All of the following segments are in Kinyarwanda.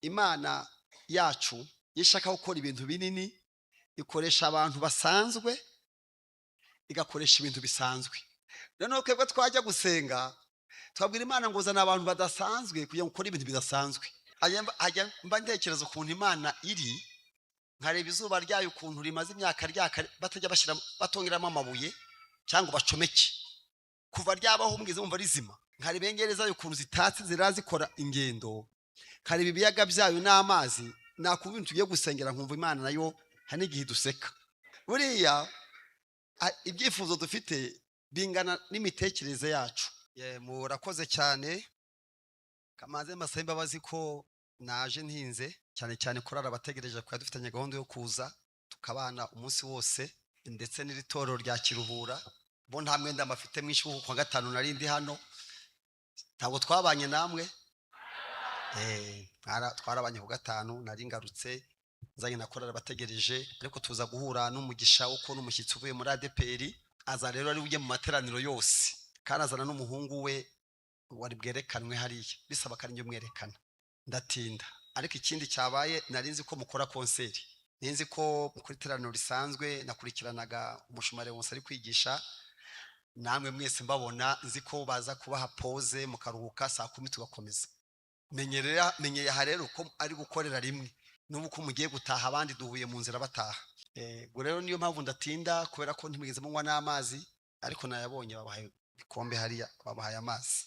Imana yacu yishaka gukora ibintu binini, ikoresha abantu basanzwe, igakoresha ibintu bisanzwe. Noneho twebwe twajya gusenga twabwira Imana ngo zana abantu badasanzwe kugira ngo ukore ibintu bidasanzwe. Ajya mba ntekereza ukuntu Imana iri, nkareba izuba ryayo ukuntu rimaze imyaka ryaka batajya bashyira batongeramo amabuye cyangwa bacomeke, kuva ryabaho mwize mumva rizima. Nkareba engereza ukuntu zitatse zirazikora ingendo, nkareba ibiyaga byayo n'amazi. Nakumva ibintu tugiye gusengera nkumva Imana nayo hani igihe duseka. Buriya ibyifuzo dufite bingana n'imitekerereze yacu. Murakoze cyane, kamaze mbasaba imbabazi ko naje ntinze cyane cyane kurara abategereje kwa dufitanye gahunda yo kuza tukabana umunsi wose, ndetse n'iritorero rya Kiruhura bo nta mwenda mafite mwinshi kuko kwa gatanu narindi hano. Ntabwo twabanye namwe, twarabanye ku gatanu nari ngarutse nzanye nakorera abategereje, ariko tuza guhura n'umugisha wo kubona umushyitsi uvuye muri ADPR. Aza rero ari ujye mu materaniro yose, kandi azana n'umuhungu we wari bwerekanwe hariya, bisaba kandi mwerekana. Ndatinda, ariko ikindi cyabaye nari nzi ko mukora konseri, ninzi ko mukora iteraniro risanzwe. Nakurikiranaga umushumare wose ari kwigisha, namwe mwese mbabona, nzi ko baza kubaha pause mukaruhuka saa 10 tugakomeza. Menyeye aha rero ko ari gukorera rimwe, n'ubu ko mugiye gutaha abandi duhuye mu nzira bataha. Ngo rero niyo mpamvu ndatinda, kubera ko ntimwigeze munywa n'amazi, ariko nayabonye babahaye igikombe hariya, babahaye amazi.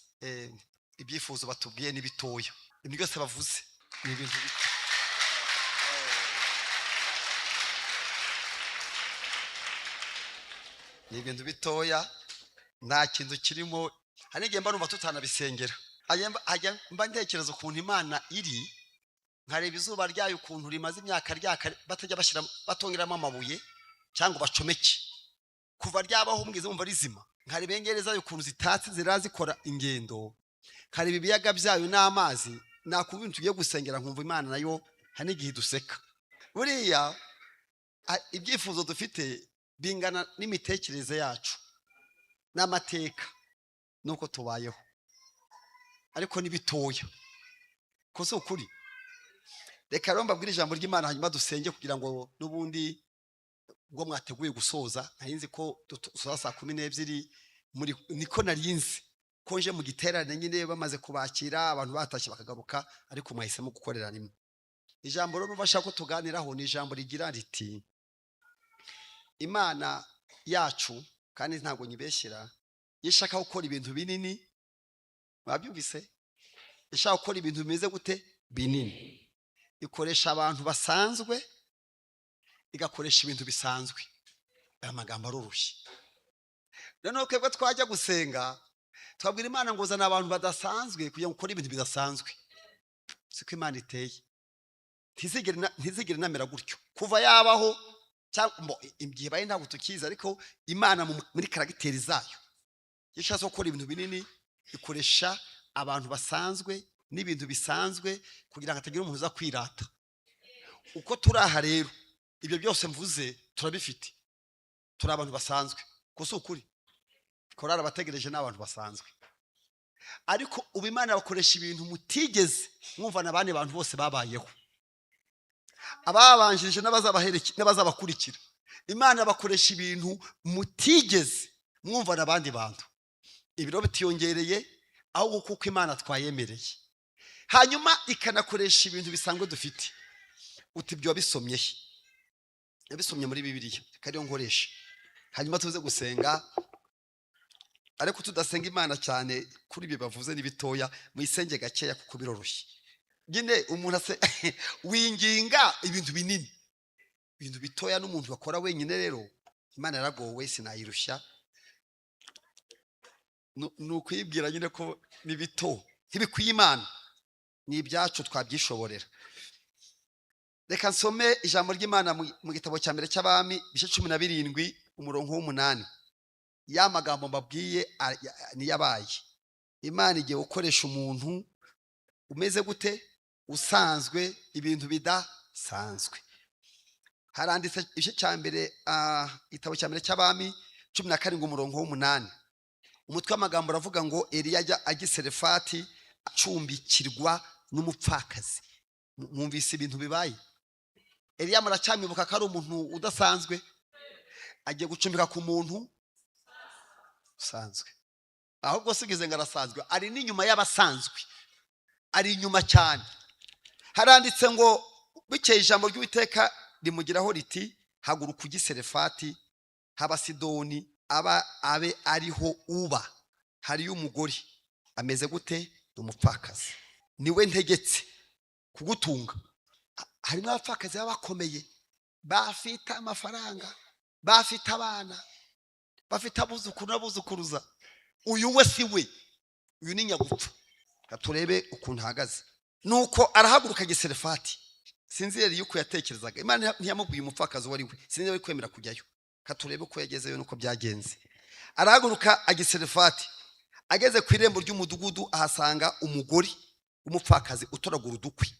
Ibyifuzo batubwiye ni bitoya, ibyo byose bavuze ni ibintu bito. Ni ibintu bitoya, nta kintu kirimo. Hari igihe mba numva tutanabisengera. Ajya mba ntekereza ukuntu Imana iri, nkareba izuba ryayo ukuntu rimaze imyaka ryaka batajya bashyira batongeramo amabuye cyangwa bacomeke, kuva ryabaho mwize mumva rizima. Nkareba engereza ukuntu zitatse zirazikora ingendo, nkareba ibiyaga byayo n'amazi. Nakumva ibintu tugiye gusengera nkumva Imana nayo hani igihe duseka. Buriya ibyifuzo dufite bingana n'imitekerereze yacu n'amateka nuko tubayeho, ariko ni bitoya ko si ukuri. Reka rero mbabwire ijambo ry'Imana hanyuma dusenge, kugira ngo n'ubundi ubwo mwateguye gusoza. Narinzi ko dusoza saa 12 muri niko narinzi ko nje mu giterane nyine bamaze kubakira abantu batashye bakagaruka, ariko mwahisemo gukorera rimwe. Ijambo rero bashaka ko tuganiraho ni ijambo rigira riti Imana yacu, kandi ntabwo nyibeshyira, yishaka gukora ibintu binini. Babyumvise? Yishaka gukora ibintu bimeze gute? Binini. Ikoresha abantu basanzwe, igakoresha ibintu bisanzwe. Aya magambo arurushye. Noneho twebwe twajya gusenga twabwira Imana ngo zana abantu badasanzwe kugira ngo ukore ibintu bidasanzwe. Siko Imana iteye, ntizigere namera gutyo kuva yabaho, cyangwa igihe baye ntabwo tukiza, ariko Imana muri karagiteri zayo yishatse gukora ibintu binini, ikoresha abantu basanzwe n'ibintu bisanzwe kugira ngo atagira umuntu uza kwirata. Uko turaha rero ibyo byose mvuze turabifite, turi abantu basanzwe ko si ukuri. Korara abategereje n'abantu basanzwe, ariko ubu Imana bakoresha ibintu mutigeze mwumva n'abandi bantu bose babayeho, ababanjirije n'abazabakurikira. Imana bakoresha ibintu mutigeze mwumva n'abandi bantu. Ibiro bitiyongereye ahubwo kuko Imana twayemereye, hanyuma ikanakoresha ibintu bisanzwe dufite. Uti byo bisomye he? Yabisomye muri Bibiliya, kariyo nkoresha, hanyuma tuze gusenga. Ariko tudasenga Imana cyane kuri ibyo bavuze ni bitoya, muyisenge gakeya kuko biroroshye. Nyine umuntu winginga ibintu binini, ibintu bitoya n'umuntu bakora wenyine. Rero Imana yaragowe, sinayirushya. Nukuyibwira nyine ko ni bito, ntibikwiye Imana, ni ibyacu twabyishoborera. Reka nsome ijambo ry'Imana mu gitabo cya mbere cy'Abami bice 17 umurongo w'8. Ya magambo mbabwiye ni yabaye. Imana igiye gukoresha umuntu umeze gute? Usanzwe, ibintu bidasanzwe. Haranditse igice cya mbere, igitabo cya mbere cy'Abami 17 umurongo w'8. Umutwe w'amagambo uravuga ngo Eliya ajya Sarefati acumbikirwa n'umupfakazi. mwumvise ibintu bibaye. Eliya muracyamwibuka ko ari umuntu udasanzwe, agiye gucumbika ku muntu usanzwe. Ahubwo sigize ngo arasanzwe, ari n'inyuma y'abasanzwe, ari inyuma cyane. Haranditse ngo bikeye ijambo ry'Uwiteka rimugiraho riti, haguruka ujye i Serefati h'Abasidoni abe ariho uba. Hariyo umugore ameze gute? Umupfakazi, niwe ntegetse kugutunga. Harimo abapfakazi bakomeye, bafite amafaranga, bafite abana, bafite abuzukuru n'abuzukuruza. Uyu we si we, uyu ni nyagupfa. Turebe ukuntu ahagaze. Nuko arahaguruka ajya i Serefati. Sinzi rero yuko yatekerezaga. Imana ntiyamubwiye umupfakazi wari we, sinzi we kwemera kujyayo. Turebe uko yagezeyo nuko byagenze. Arahaguruka ajya i Serefati. Ageze ku irembo ry'umudugudu ahasanga umugore w'umupfakazi utoragura udukwi.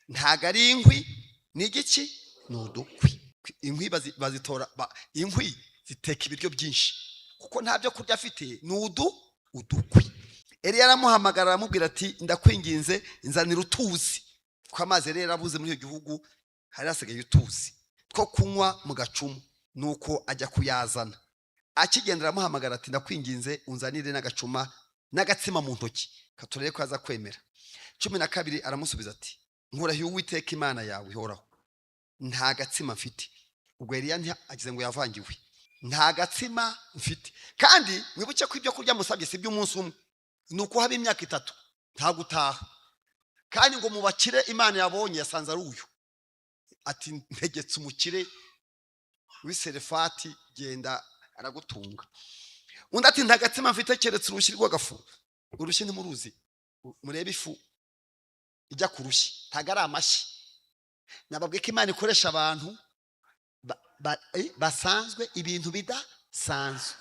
Ntago ari inkwi, ni igiki? Ni udukwi. Inkwi bazitora, inkwi ziteka ibiryo byinshi kuko nta byo kurya afite, ni udukwi. Eliya aramuhamagara aramubwira ati, ndakwinginze nzanira utuzi, kuko amazi rero abuze muri icyo gihugu, hari hasigaye utuzi two kunywa mu gacumu. Nuko ajya kuyazana. Akigendera amuhamagara ati, ndakwinginze unzanire n'agacuma n'agatsima mu ntoki. Turebe ko aza kwemera. 12 aramusubiza ati, nkurahiye Uwiteka Imana yawe ihoraho, nta gatsima mfite. Ubwo Eliya agize ngo yavangiwe, nta gatsima mfite. Kandi mwibuke ko ibyo kurya musabye si by'umunsi umwe, nuko haba imyaka 3 nta gutaha. Kandi ngo mubakire Imana yabonye yasanze ari uyu. Ati, ntegetse umukire w'i Serefati, genda aragutunga. Undi ati, nta gatsima mfite keretse urushyi rw'agafu. Urushyi ntimuruzi? Murebe ifu ijya ku rushyi, ntago ari amashyi. Nababwiye ko Imana ikoresha abantu basanzwe ibintu bidasanzwe.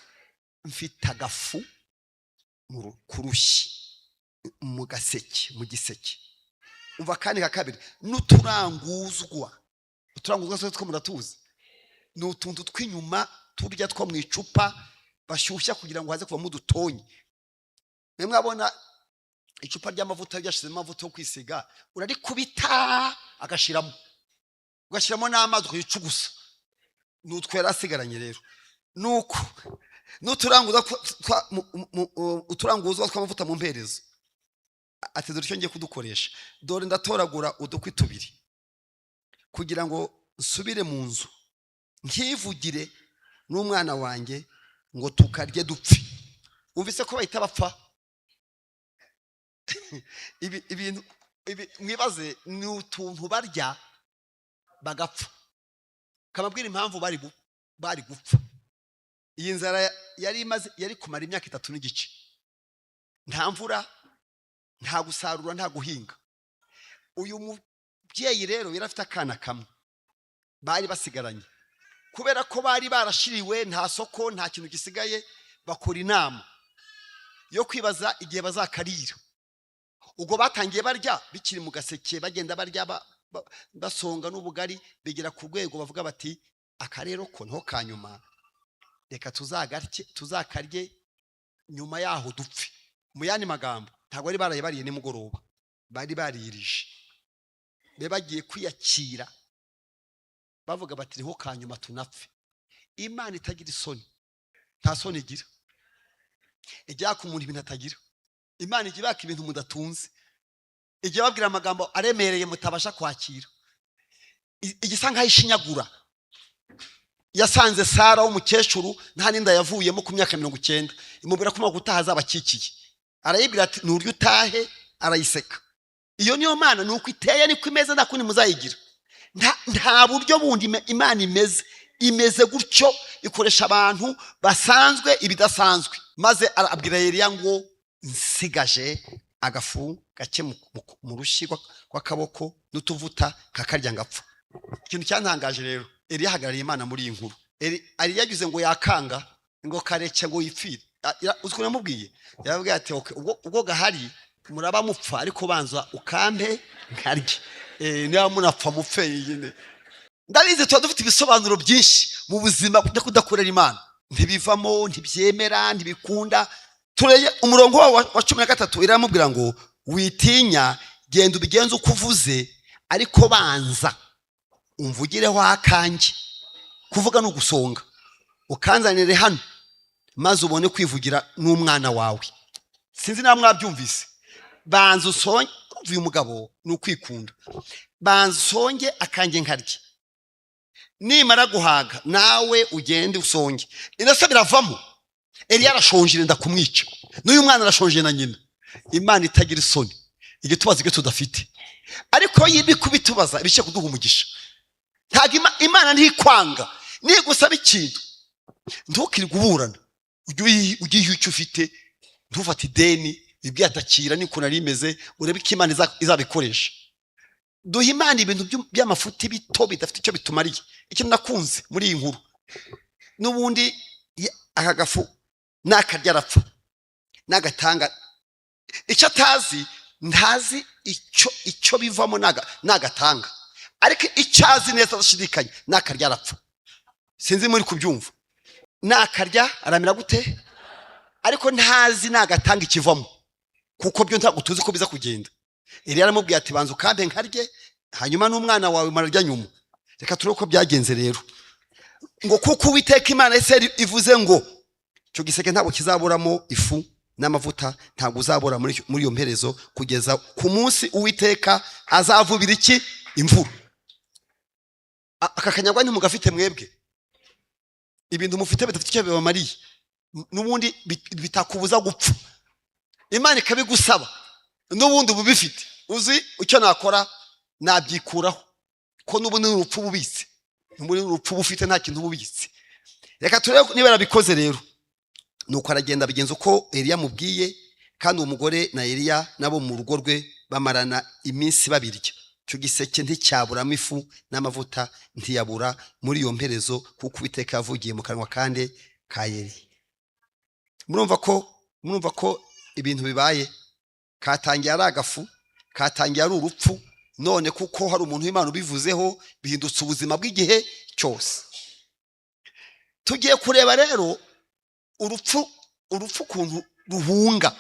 Mfite agafu ku rushyi, mu gaseke, mu giseke. Umva kandi ka kabiri, n'uturanguzwa. Uturanguzwa two muratuzi, ni utuntu tw'inyuma turya two mu icupa bashyushya kugira ngo haze kuvamo udutonyi. Mwabona icupa ry'amavuta ryashizemo amavuta yo kwisiga, urarikubita agashiramo, ugashyiramo n'amazi uyicugusa, n'utwera asigaranye. Rero nuko uturanguzwa tw'amavuta mu mperezo. Ati, dore icyo ngiye kudukoresha, dore ndatoragura udukwi 2 kugira ngo nsubire mu nzu nkivugire n'umwana wanjye ngo tukarye dupfi. Umvise ko bahita bapfa? Ibintu mwibaze, ni utuntu barya bagapfa. Kamabwira impamvu bari gupfa. Iyi nzara yari kumara imyaka 3 n'igice. Nta mvura, nta gusarura, nta guhinga. Uyu mubyeyi rero yari afite akana kamwe bari basigaranye. Kubera ko bari barashiriwe, nta soko, nta kintu gisigaye, bakora inama yo kwibaza igihe bazakarira. Ubwo batangiye barya bikiri mu gaseke, bagenda barya basonga n'ubugari, bigera ku rwego bavuga bati, akarero ko nto kanyuma, reka tuzakarye nyuma yaho dupfe. Mu yandi magambo, ntabwo bari baraye bariye nimugoroba, bari baririje. Be bagiye kwiyakira bavuga bati, niho kanyuma tunapfe. Imana itagira isoni, nta soni igira. Ijya ku muntu ibintu atagira. Imana ijya ibaka ibintu mudatunze. Ijya babwira amagambo aremereye mutabasha kwakira. Igisa nkaho ishinyagura. Yasanze Sara w'umukecuru nta ninda yavuyemo ku myaka 90, imubwira ko magutaha azabakikiye. Arayibwira ati, nuryo utahe, arayiseka. Iyo niyo Mana, nuko iteye niko imeze, nakundi muzayigira. Nta buryo bundi Imana imeze gutyo, ikoresha abantu basanzwe ibidasanzwe. Maze arabwira Eliya ngo, nsigaje agafu gake mu rushyi rw'akaboko n'utuvuta kakarya ngapfa. Ikintu cyantangaje rero, Eliya ahagarariye Imana muri iyi nkuru. Eliya yagize ngo yakanga ngo kareke ngo yipfire. Uziko namubwiye, yababwiye ati, ubwo gahari muraba mupfa, ariko banza ukampe nkarye. Niba munapfa mupfe yine. Ndabizi tuba dufite ibisobanuro byinshi mu buzima byo kudakorera Imana. Ntibivamo, ntibyemera, ntibikunda. Tureye umurongo wa 13 iramubwira ngo, witinya, genda ubigenze uko uvuze, ariko banza umvugireho akanjye. Kuvuga no gusonga, ukanzanire hano maze ubone kwivugira n'umwana wawe. Sinzi na mwabyumvise. Banza usonge, uyu mugabo ni ukwikunda. Banza usonge akanjye nkarye, nimara guhaga nawe ugende usonge. Inasa biravamo. Eliya arashonje irenda kumwica, n'uyu mwana arashonje na nyina. Imana itagira isoni, igitubaza ibyo tudafite, ariko yibi kubitubaza bice kuduha umugisha. Ntago Imana ntikwanga, nigusaba ikintu ntukirwe uburana, ugiye icyo ufite, ntufate ideni ibyatakira niko narimeze, urebe ko Imana izabikoresha. Duha Imana ibintu by'amafuti bito bidafite icyo bitumariye. Ikintu nakunze muri iyi nkuru, n'ubundi aka gafu nakarya arapfa, nagatanga icyo atazi, ntazi icyo bivamo nagatanga, ariko icyo azi neza adashidikanya nakarya arapfa. Sinzi muri kubyumva. Nakarya aramira gute, ariko ntazi nagatanga ikivamo, kuko byo ntabwo tuzi ko biza kugenda. Eliya aramubwiye ati banza ukampe nkarye, hanyuma n'umwana wawe mararya nyuma. Reka turebe ko byagenze rero. Ngo kuko Uwiteka Imana Isirayeli ivuze ngo cyo giseke ntabwo kizaburamo ifu n'amavuta, ntabwo uzabura muri iyo mperezo kugeza ku munsi Uwiteka azavubira iki, imvura. Aka kanyagwa ntimugafite mwebwe, ibintu mufite bidafite icyo bibamariye, n'ubundi bitakubuza gupfa. Imana ikabigusaba, n'ubundi bubifite. Uzi icyo nakora, nabyikuraho, ko n'ubundi n'urupfu bubitse, muri urupfu bufite nta kintu bubitse. Reka turebe niba yarabikoze rero. Nuko aragenda abigenza uko Eliya mubwiye, kandi uwo mugore na Eliya nabo mu rugo rwe bamarana iminsi babirya. Cyo giseke nticyaburamo ifu n'amavuta ntiyabura muri iyo mperezo, kuko Uwiteka yavugiye mu kanwa kandi ka Eliya. Murumva ko ibintu bibaye. Katangiye ari agafu, katangiye ari urupfu, none kuko hari umuntu w'Imana ubivuzeho bihindutse ubuzima bw'igihe cyose. Tugiye kureba rero urupfu kuntu ruhunga.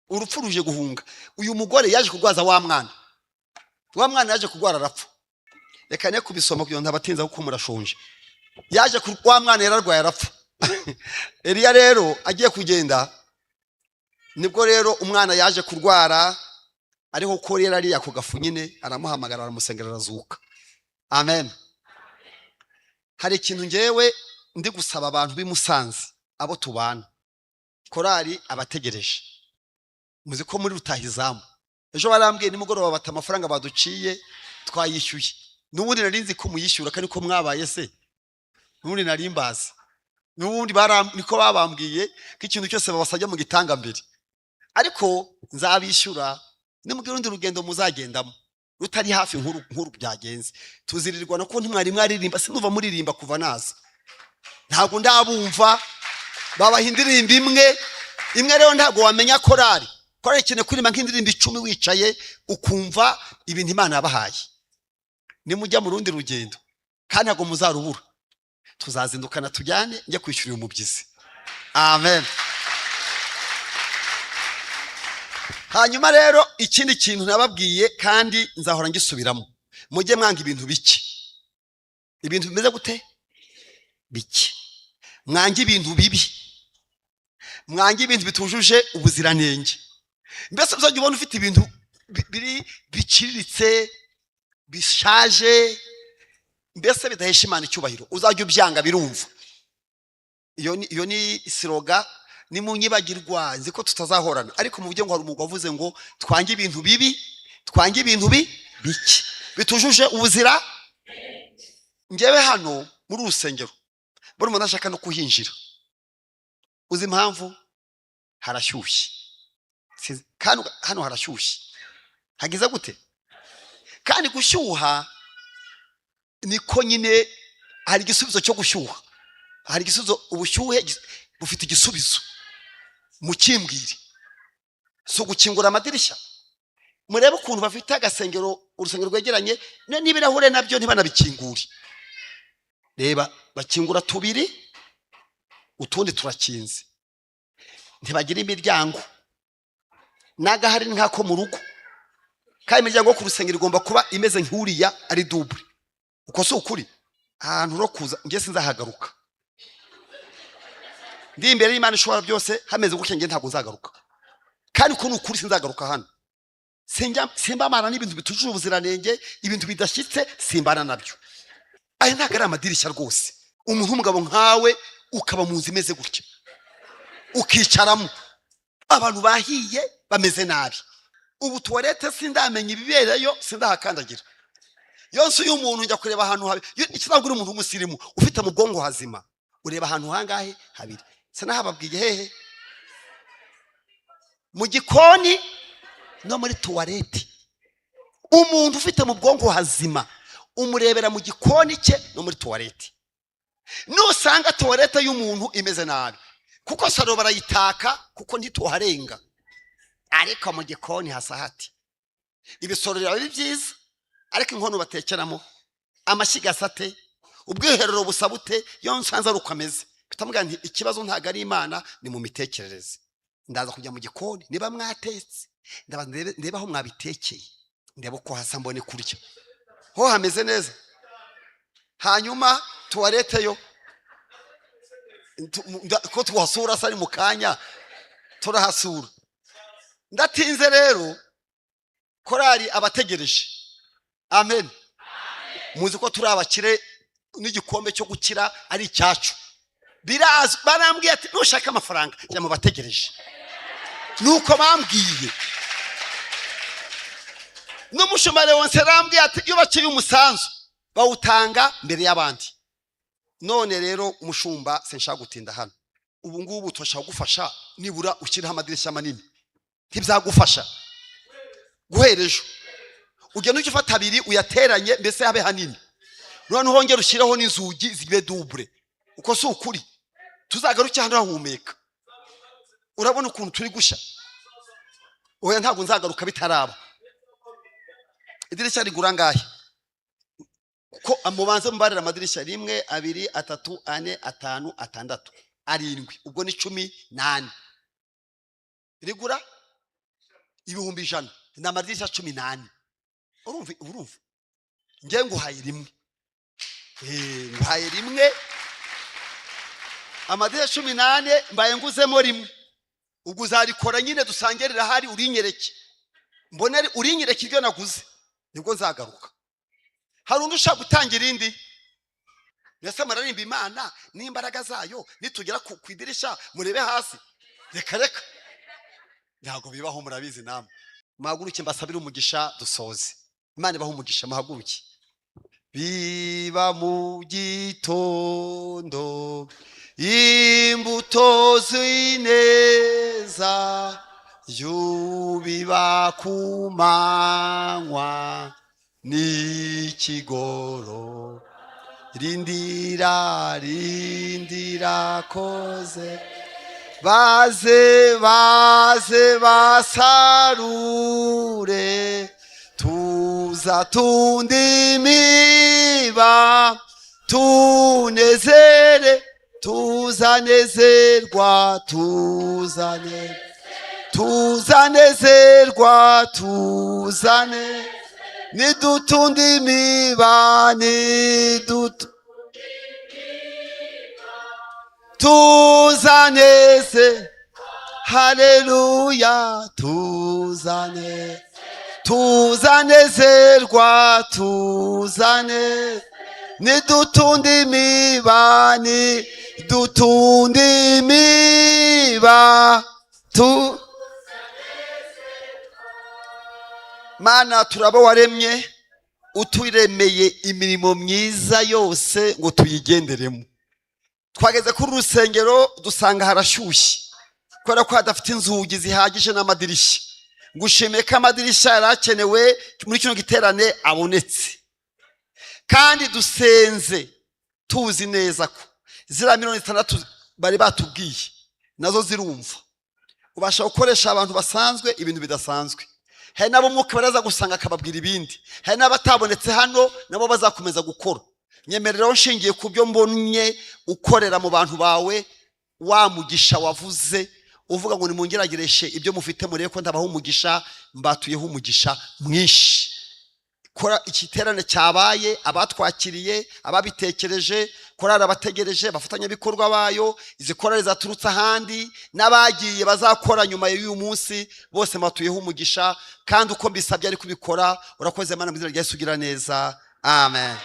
Urupfu ruje guhunga. Uyu mugore yaje kurwaza wa mwana yaje kurwara arapfa. Reka ne kubisoma kugira ngo ntabatinza kuko murashonje. Yaje wa mwana yararwaye arapfa. Eliya rero agiye kugenda, nibwo rero umwana yaje kurwara, ariho ko rero ari yako gafu nyine, aramuhamagara aramusengera arazuka. Amen. Hari ikintu ngewe ndi gusaba abantu b'imusanze, abo tubana, korali abategereje. Muzi ko muri Rutahizamu ejo barambwiye nimugoroba bata amafaranga baduciye twayishyuye. N'ubundi narinzi ko muyishyura, kandi ko mwabaye se, n'ubundi narimbaza. N'ubundi niko babambwiye ko ikintu cyose babasajya mu gitanga mbere, ariko nzabishyura nimubwira undi rugendo muzagendamo rutari hafi nkuru byagenze. Tuzirirwa no ko ntimwari mwaririmba, sinuva muririmba kuva naza, ntabwo ndabumva. Babahindirimba imwe rero ntabwo wamenya korali ikeneye kuririmba nk'indirimbo 10 wicaye ukumva ibintu Imana yabahaye. Nimujya mu rundi rugendo kandi ntabwo muzarubura, tuzazindukana tujyane njye kwishyurira umubyizi. Amen. Hanyuma rero ikindi kintu nababwiye kandi nzahora ngisubiramo, mujye mwanga ibintu bike. Ibintu bimeze gute? Bike. Mwange ibintu bibi, mwange ibintu bitujuje ubuziranenge. Mbese uzajya ubona ufite ibintu biciriritse, bishaje, mbese bidahesha Imana icyubahiro, uzajya ubyanga birumva. Iyo ni siroga, ni munyibagirwa, nzi ko tutazahorana, ariko mu buryo ngo hari umugabo wavuze ngo twange ibintu bibi, twange ibintu bike bitujuje ubuzira. Ngewe hano muri urusengero buri umuntu ashaka no kuhinjira, uzi impamvu? Harashyushye. Kandi hano harashyushye, hagize gute? Kandi gushyuha niko nyine hari igisubizo cyo gushyuha, hari igisubizo. Ubushyuhe bufite igisubizo, mukimbwire. So gukingura amadirishya, murebe ukuntu bafite urusengero rwegeranye n'ibirahure nabyo ntibanabikingure. Reba bakingura tubiri, utundi turakinze, ntibagira imiryango. Nagahari nkako mu rugo, kandi imiryango yo ku rusengero igomba kuba imeze nk'uriya ari double. Uko si ukuri? Ahantu ro kuza ngiye sinzahagaruka, ndi imbere y'Imana ishobora byose, hameze gutya ngiye ntabwo nzagaruka. Kandi ko n'ukuri sinzagaruka hano. Simbamana n'ibintu bitujuje ubuziranenge, ibintu bidashyitse simbana nabyo. Aya ntabwo ari amadirishya rwose. Umuntu w'umugabo nkawe ukaba mu nzu imeze gutya, ukicaramo abantu bahiye bameze nabi. Ubu toilette sindamenya ibiberayo, sindahakandagira. Yonse uyu muntu njya kureba ahantu habi. Ikizagura umuntu w'umusirimu ufite mu bwongo hazima, ureba ahantu hangahe habiri. Sinahababwiye hehe? Mu gikoni no muri toilette. Umuntu ufite mu bwongo hazima umurebera mu gikoni cye no muri toilette. Nusanga toilette y'umuntu imeze nabi, kuko saro barayitaka kuko ntituharenga, ariko mu gikoni hasa hati. Ibisorero biba byiza, ariko inkono batekeramo, amashyiga asate, ubwiherero busabute, yonsanza rukomeze. Bitamubwira nti ikibazo ntago ari Imana, ni mu mitekerereze. Ndaza kujya mu gikoni niba mwatetse, ndeba aho mwabitekeye, ndeba uko hasa mbone kurya ho hameze neza. Hanyuma toilette yo ko tuhasura sari mu kanya turahasura. Ndatinze rero, korari abategereje. Amen. Muzi ko turi abakire n'igikombe cyo gukira ari icyacu. Birazi barambwiye ati nushaka amafaranga jya mu bategereje. Nuko bambwiye. N'umushumare wonse rambwiye ati iyo baciye umusanzu bawutanga mbere y'abandi. None rero umushumba sinshaka gutinda hano. Ubu ngubu turashaka gufasha, nibura ukiriho amadirishya manini ntibyagufasha. Guherejo ujya n'ugifata abiri uyateranye mbese habe hanini, none hongera ushireho n'inzugi zibe double. Uko si ukuri? Tuzagaruke hano rahumeka. Urabona ukuntu turi gusha? Oya ntabwo nzagaruka bitaraba. Idirishya rigura ngahe? Ko amubanze mubarira amadirishya 1 2 3 4 5 6 7 ubwo ni 18. Rigura ibihumbi 100 na amadirishya 18. Urumva ngiye nguhaye rimwe, nguhaye rimwe amadirishya 18 mbaye nguzemo rimwe. Ubwo uzarikora nyine dusangerera hari urinyereke, mbone urinyereke ibyo naguze, nibwo nzagaruka. Hari undi ushaka gutangira indi. Mbese murarimba Imana n'imbaraga zayo, nitugera ku idirishya murebe hasi. Reka ntabwo bibaho, murabizi namwe. Muhaguruke mbasabire umugisha dusoze. Imana ibaho umugisha, muhaguruke. Biba mu gitondo imbuto z'ineza, yubiba ku manywa n'ikigoro. Rindira koze baze basarure, tuza tundimiba tunezere, tuzanezerwa nidutundimiba tuzaneze. Haleluya. Tuzanezerwa nidutundimiba Mana turaba waremye, uturemeye imirimo myiza yose ngo tuyigenderemo. Twageze kuri urusengero dusanga harashyushye kubera ko hadafite inzugi zihagije n'amadirishya. Ngushimiye ko amadirishya yarakenewe muri kino giterane abonetse, kandi dusenze tuzi neza ko zira 60 bari batubwiye nazo zirumva. Ubasha gukoresha abantu basanzwe ibintu bidasanzwe. Hari nabo mwuka baraza gusanga akababwira ibindi, hari n'abatabonetse hano nabo bazakomeza gukora. Nyemerera nshingiye ku byo mbonye ukorera mu bantu bawe, wa mugisha wavuze uvuga ngo nimungeragereshe ibyo mufite murebe ko ndabaho umugisha, mbatuyeho umugisha mwinshi. Kora ikiterane cyabaye, abatwakiriye, ababitekereje, korari abategereje, abafatanyabikorwa bayo, izi korari zaturutse ahandi n'abagiye bazakora nyuma y'uyu munsi, bose mbatuyeho umugisha, kandi uko mbisabye ari kubikora. Urakoze Mana, mu izina rya Yesu ugira neza. Amen.